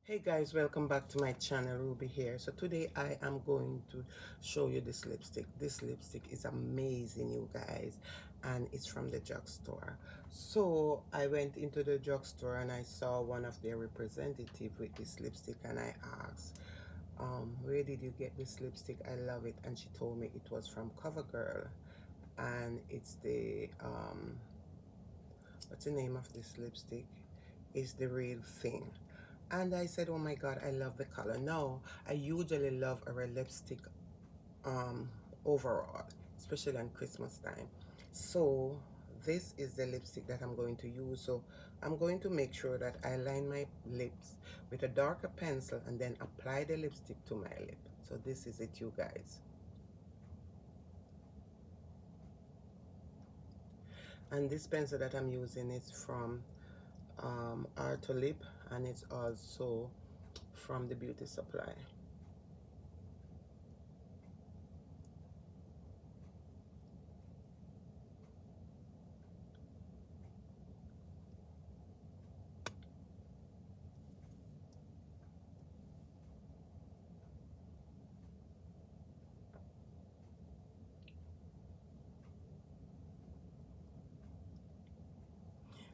Hey guys, welcome back to my channel. Ruby here. So today I am going to show you this lipstick. This lipstick is amazing, you guys, and it's from the drugstore. So I went into the drugstore and I saw one of their representative with this lipstick, and I asked, where did you get this lipstick? I love it. And she told me it was from Covergirl, and it's the what's the name of this lipstick? It's the real thing. And I said, oh my god, I love the color. Now I usually love a red lipstick um overall, especially on Christmas time. So this is the lipstick that I'm going to use. So I'm going to make sure that I line my lips with a darker pencil and then apply the lipstick to my lip. So this is it, you guys. And this pencil that I'm using is from Art to Lip, and it's also from the Beauty Supply.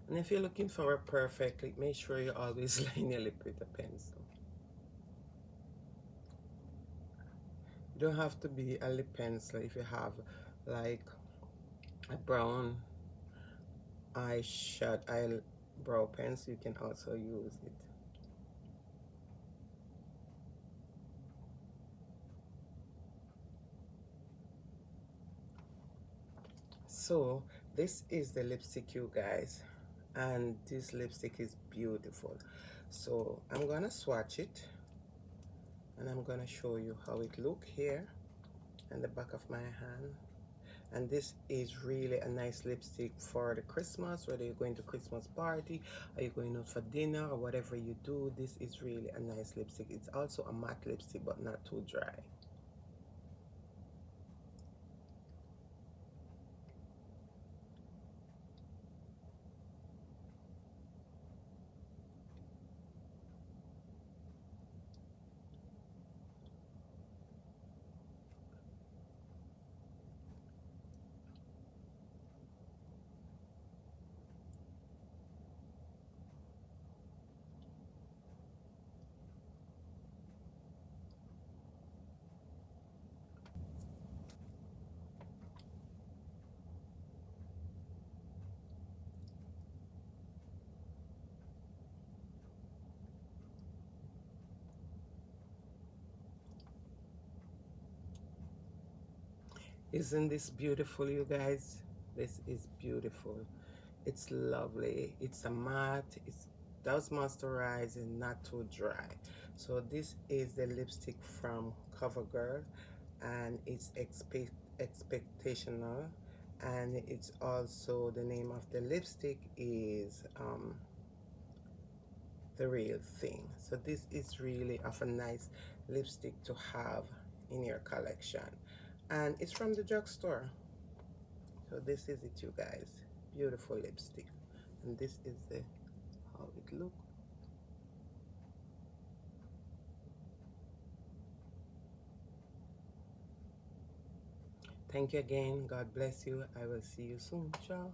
And if you're looking for a perfect lip, make sure you always line your lip with a pencil. You don't have to be a lip pencil. If you have like a brown eyebrow pencil, you can also use it. So this is the lipstick, you guys, and this lipstick is beautiful. So I'm gonna swatch it and I'm gonna show you how it look here and the back of my hand. And this is really a nice lipstick for the Christmas, whether you're going to Christmas party or you're going out for dinner or whatever you do. This is really a nice lipstick. It's also a matte lipstick, but not too dry. Isn't this beautiful, you guys? This is beautiful. It's lovely. It's a matte. It does moisturize and not too dry. So this is the lipstick from Covergirl, and it's expectational, and it's also the name of the lipstick is the real thing. So this is really of a nice lipstick to have in your collection, and it's from the drugstore. So this is it, you guys. Beautiful lipstick, and this is the how it looks. Thank you again. God bless you. I will see you soon. Ciao.